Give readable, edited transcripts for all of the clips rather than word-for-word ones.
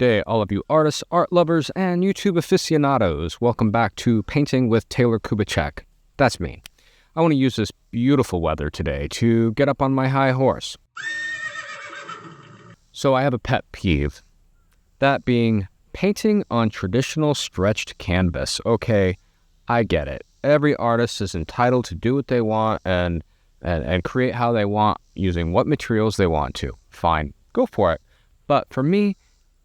day, all of you artists, art lovers, and YouTube aficionados. Welcome back to Painting with Taylor Kubicek. That's me. I want to use this beautiful weather today to get up on my high horse. So I have a pet peeve, that being painting on traditional stretched canvas. Okay, I get it. Every artist is entitled to do what they want and create how they want using what materials they want to. Fine, go for it. But for me,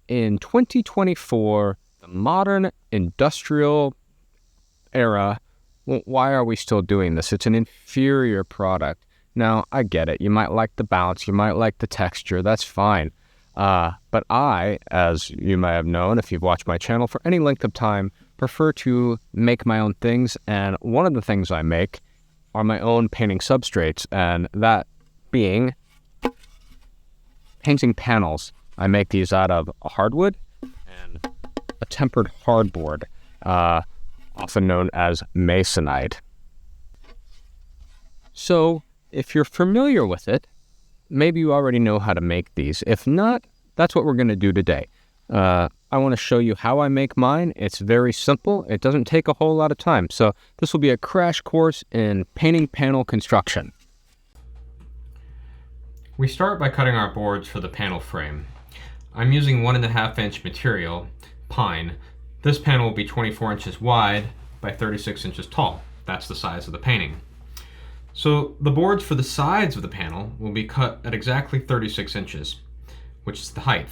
in 2024, the modern industrial era, why are we still doing this? It's an inferior product. Now, I get it. You might like the bounce. You might like the texture. That's fine. But I, as you may have known if you've watched my channel for any length of time, prefer to make my own things. And one of the things I make are my own painting substrates, and that being painting panels. I make these out of a hardwood and a tempered hardboard, often known as masonite. So if you're familiar with it, maybe you already know how to make these. If not, that's what we're going to do today. I want to show you how I make mine. It's very simple. It doesn't take a whole lot of time. So this will be a crash course in painting panel construction. We start by cutting our boards for the panel frame. I'm using 1.5 inch material, pine. This panel will be 24 inches wide by 36 inches tall. That's the size of the painting. So the boards for the sides of the panel will be cut at exactly 36 inches, which is the height.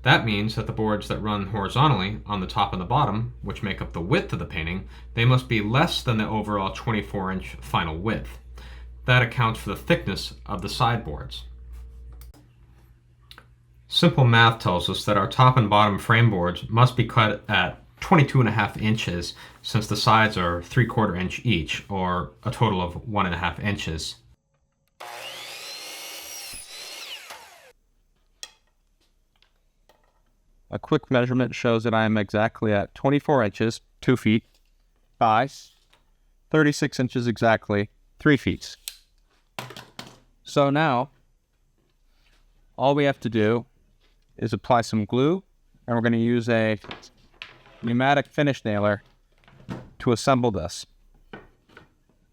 That means that the boards that run horizontally on the top and the bottom, which make up the width of the painting, they must be less than the overall 24-inch final width. That accounts for the thickness of the sideboards. Simple math tells us that our top and bottom frame boards must be cut at 22.5 inches since the sides are 3/4 inch each, or a total of 1.5 inches. A quick measurement shows that I am exactly at 24 inches, 2 feet, by 36 inches exactly, 3 feet. So now, all we have to do is apply some glue, and we're going to use a pneumatic finish nailer to assemble this.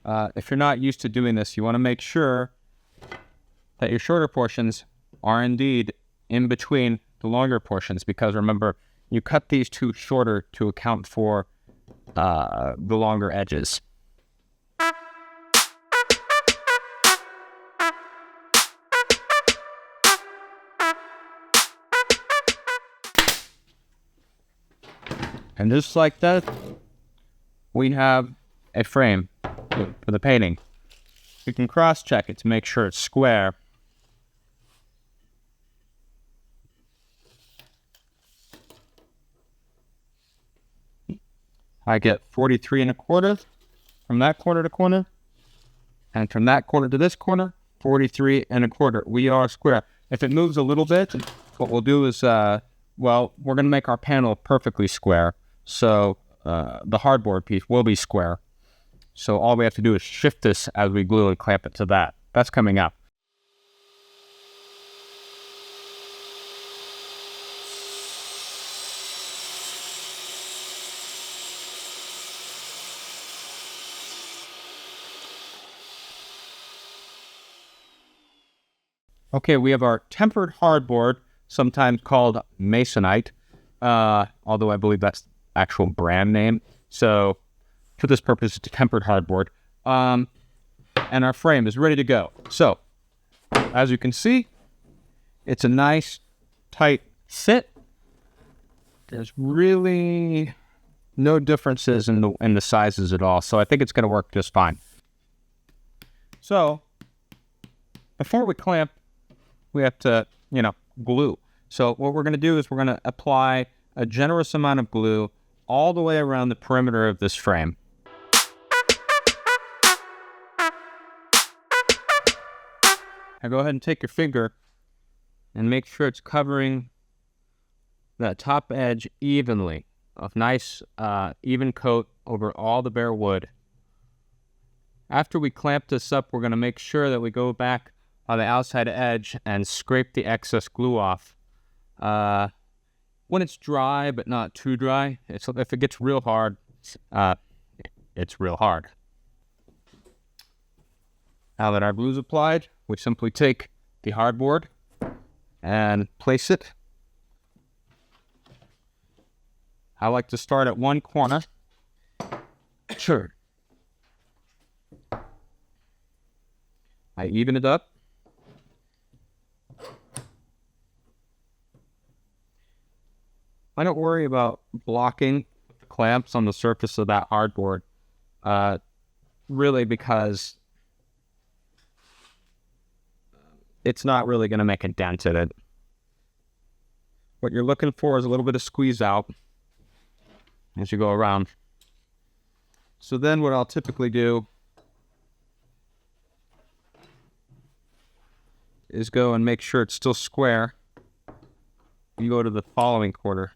If you're not used to doing this, you want to make sure that your shorter portions are indeed in between the longer portions, because remember, you cut these two shorter to account for the longer edges. And just like that, we have a frame for the painting. You can cross-check it to make sure it's square. I get 43.25 from that corner to corner, and from that corner to this corner, 43.25. We are square. If it moves a little bit, what we'll do is, we're going to make our panel perfectly square. So the hardboard piece will be square. So all we have to do is shift this as we glue and clamp it to that. That's coming up. Okay, we have our tempered hardboard, sometimes called masonite, although I believe that's the actual brand name. So for this purpose, it's a tempered hardboard. And our frame is ready to go. So, as you can see, it's a nice, tight fit. There's really no differences in the sizes at all, so I think it's going to work just fine. So, before we clamp, we have to, glue. So what we're going to do is we're going to apply a generous amount of glue all the way around the perimeter of this frame. Now go ahead and take your finger and make sure it's covering that top edge evenly. A nice even coat over all the bare wood. After we clamp this up, we're going to make sure that we go back on the outside edge and scrape the excess glue off. when it's dry but not too dry. If it gets real hard, it's real hard. Now that our glue's applied, we simply take the hardboard and place it. I like to start at one corner. Sure. I even it up. I don't worry about blocking the clamps on the surface of that hardboard, really, because it's not really going to make a dent in it. What you're looking for is a little bit of squeeze out as you go around. So then what I'll typically do is go and make sure it's still square. You go to the following quarter.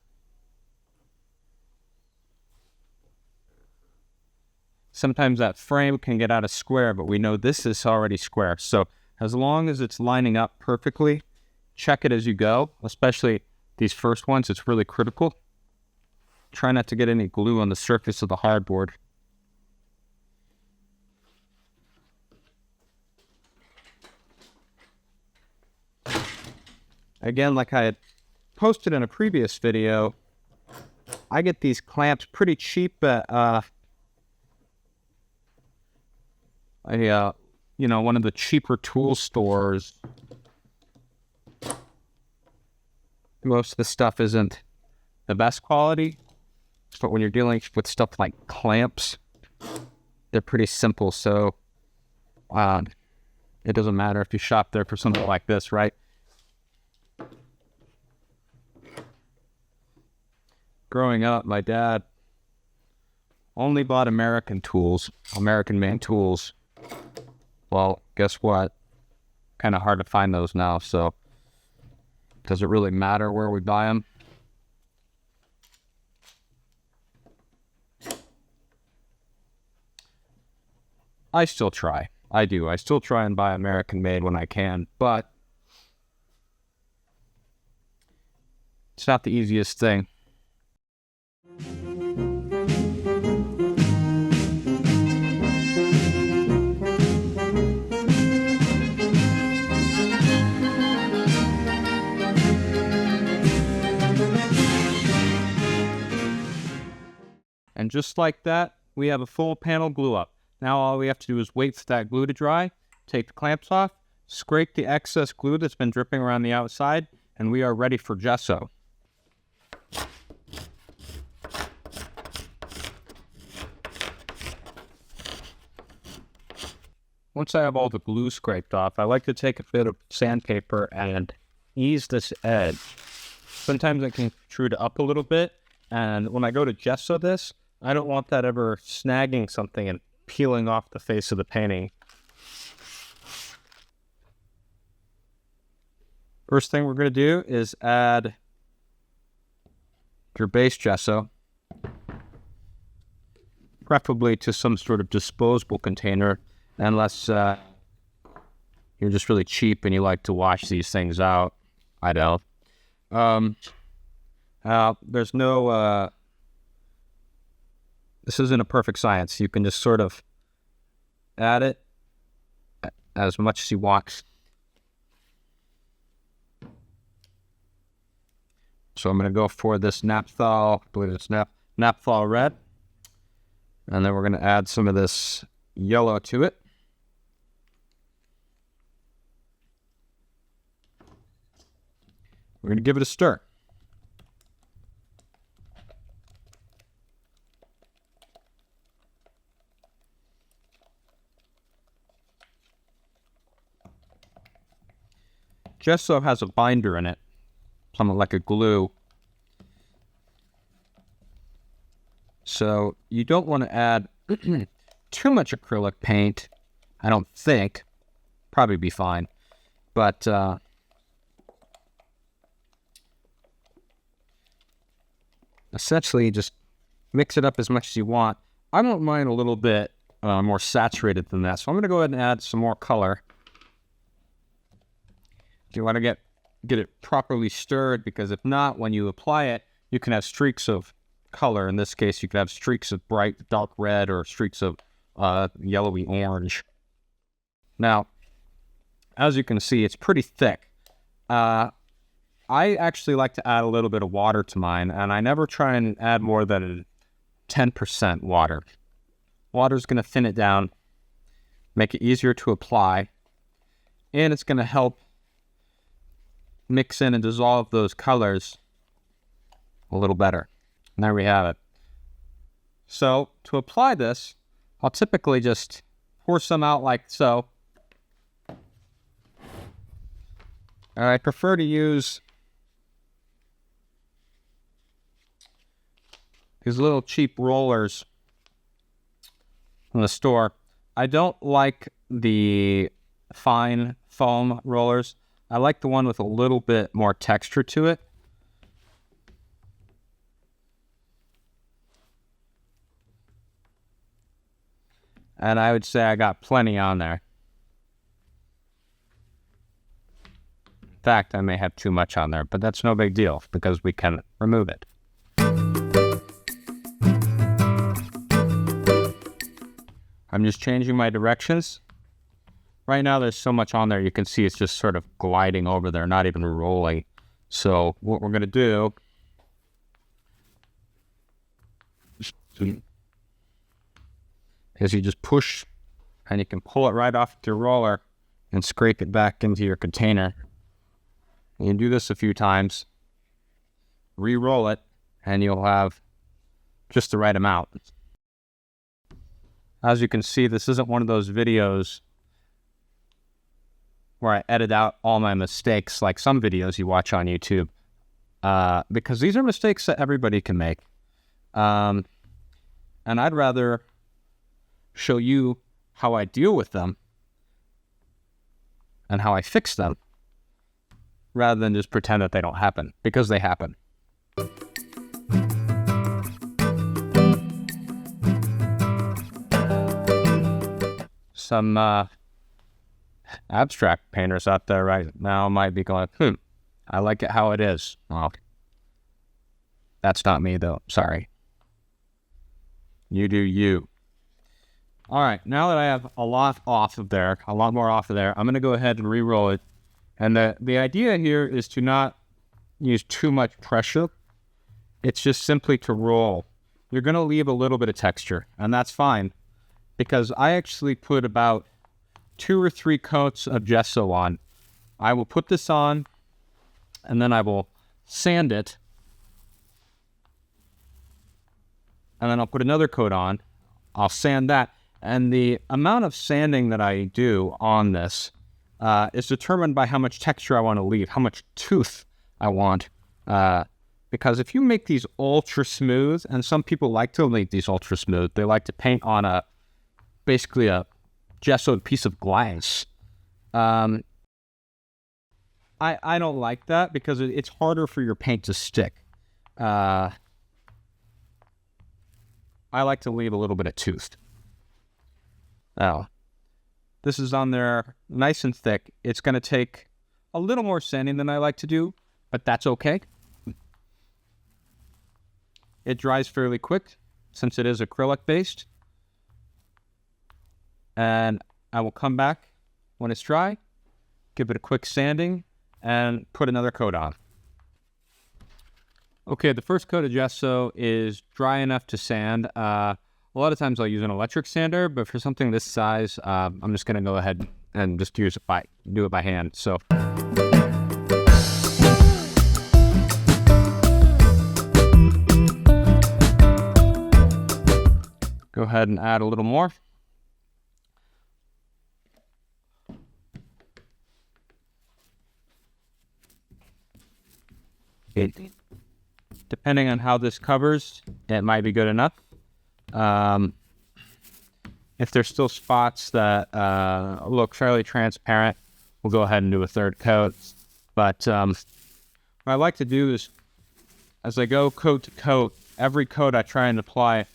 Sometimes that frame can get out of square, but we know this is already square. So as long as it's lining up perfectly, check it as you go, especially these first ones. It's really critical. Try not to get any glue on the surface of the hardboard. Again, like I had posted in a previous video, I get these clamps pretty cheap at one of the cheaper tool stores. Most of the stuff isn't the best quality, but when you're dealing with stuff like clamps, they're pretty simple. So it doesn't matter if you shop there for something like this, right? Growing up, my dad only bought American tools, American-made tools. Well, guess what? Kind of hard to find those now, so does it really matter where we buy them? I still try. I do. I still try and buy American-made when I can, but it's not the easiest thing. And just like that, we have a full panel glue up. Now all we have to do is wait for that glue to dry, take the clamps off, scrape the excess glue that's been dripping around the outside, and we are ready for gesso. Once I have all the glue scraped off, I like to take a bit of sandpaper and ease this edge. Sometimes it can protrude up a little bit, and when I go to gesso this, I don't want that ever snagging something and peeling off the face of the painting. First thing we're going to do is add your base gesso, preferably to some sort of disposable container, unless you're just really cheap and you like to wash these things out. I don't. There's no... This isn't a perfect science. You can just sort of add it as much as you want. So I'm going to go for this Naphthol, I believe it's Naphthol Red. And then we're going to add some of this yellow to it. We're going to give it a stir. Gesso has a binder in it, something like a glue. So you don't want to add too much acrylic paint, I don't think. Probably be fine. But essentially just mix it up as much as you want. I don't mind a little bit more saturated than that. So I'm going to go ahead and add some more color. You want to get it properly stirred, because if not, when you apply it, you can have streaks of color. In this case, you could have streaks of bright dark red or streaks of yellowy orange. Now, as you can see, it's pretty thick. I actually like to add a little bit of water to mine, and I never try and add more than 10% water. Water is going to thin it down, make it easier to apply, and it's going to help mix in and dissolve those colors a little better. And there we have it. So to apply this, I'll typically just pour some out like so. And I prefer to use these little cheap rollers from the store. I don't like the fine foam rollers. I like the one with a little bit more texture to it. And I would say I got plenty on there. In fact, I may have too much on there, but that's no big deal because we can remove it. I'm just changing my directions. Right now there's so much on there, you can see it's just sort of gliding over there, not even rolling. So what we're going to do is you just push and you can pull it right off your roller and scrape it back into your container. You can do this a few times, re-roll it, and you'll have just the right amount. As you can see, this isn't one of those videos where I edit out all my mistakes like some videos you watch on YouTube, because these are mistakes that everybody can make. And I'd rather show you how I deal with them and how I fix them rather than just pretend that they don't happen, because they happen. Some abstract painters out there right now might be going, I like it how it is. Well, that's not me though, sorry. You do you. All right, now that I have a lot more off of there, I'm going to go ahead and re-roll it. And the idea here is to not use too much pressure. It's just simply to roll. You're going to leave a little bit of texture, and that's fine, because I actually put about 2 or 3 coats of gesso on. I will put this on, and then I will sand it, and then I'll put another coat on. I'll sand that. And the amount of sanding that I do on this is determined by how much texture I want to leave, how much tooth I want. Because if you make these ultra smooth, and some people like to make these ultra smooth, they like to paint on basically a gessoed piece of glass. I don't like that because it's harder for your paint to stick. I like to leave a little bit of tooth. Now, this is on there nice and thick. It's going to take a little more sanding than I like to do, but that's okay. It dries fairly quick since it is acrylic based. And I will come back when it's dry, give it a quick sanding, and put another coat on. Okay, the first coat of gesso is dry enough to sand. A lot of times I'll use an electric sander, but for something this size, I'm just going to go ahead and just do it by hand. So go ahead and add a little more. Depending on how this covers, it might be good enough. If there's still spots that look fairly transparent, we'll go ahead and do a third coat. But what I like to do is, as I go coat to coat, every coat I try and apply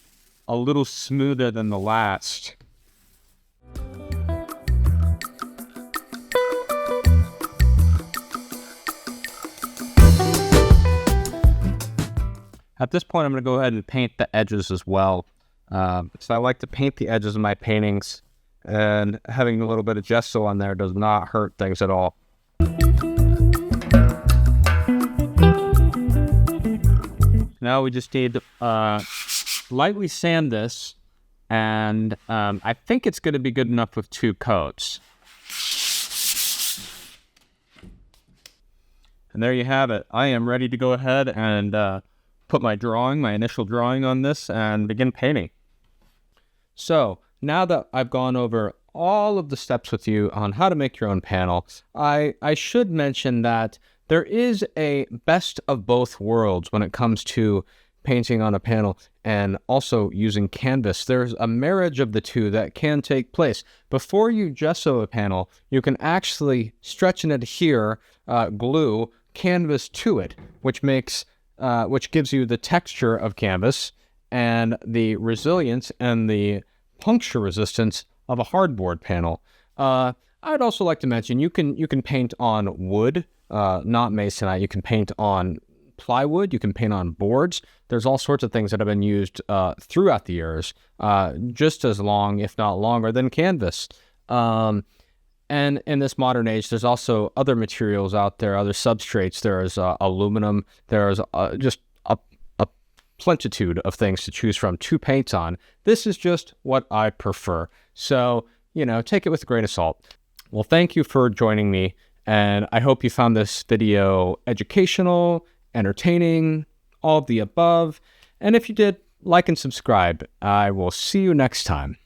a little smoother than the last. At this point, I'm going to go ahead and paint the edges as well. So I like to paint the edges of my paintings, and having a little bit of gesso on there does not hurt things at all. Now we just need to lightly sand this, and I think it's going to be good enough with 2 coats. And there you have it. I am ready to go ahead and put my initial drawing on this and begin painting. So now that I've gone over all of the steps with you on how to make your own panel, I should mention that there is a best of both worlds when it comes to painting on a panel and also using canvas. There's a marriage of the two that can take place. Before you gesso a panel, you can actually stretch and adhere, glue canvas to it, which gives you the texture of canvas and the resilience and the puncture resistance of a hardboard panel. I'd also like to mention you can paint on wood, not masonite. You can paint on plywood. You can paint on boards. There's all sorts of things that have been used throughout the years, just as long, if not longer, than canvas. And in this modern age, there's also other materials out there, other substrates. There's aluminum. There's just a plentitude of things to choose from to paint on. This is just what I prefer. So, take it with a grain of salt. Well, thank you for joining me, and I hope you found this video educational, entertaining, all of the above. And if you did, like and subscribe. I will see you next time.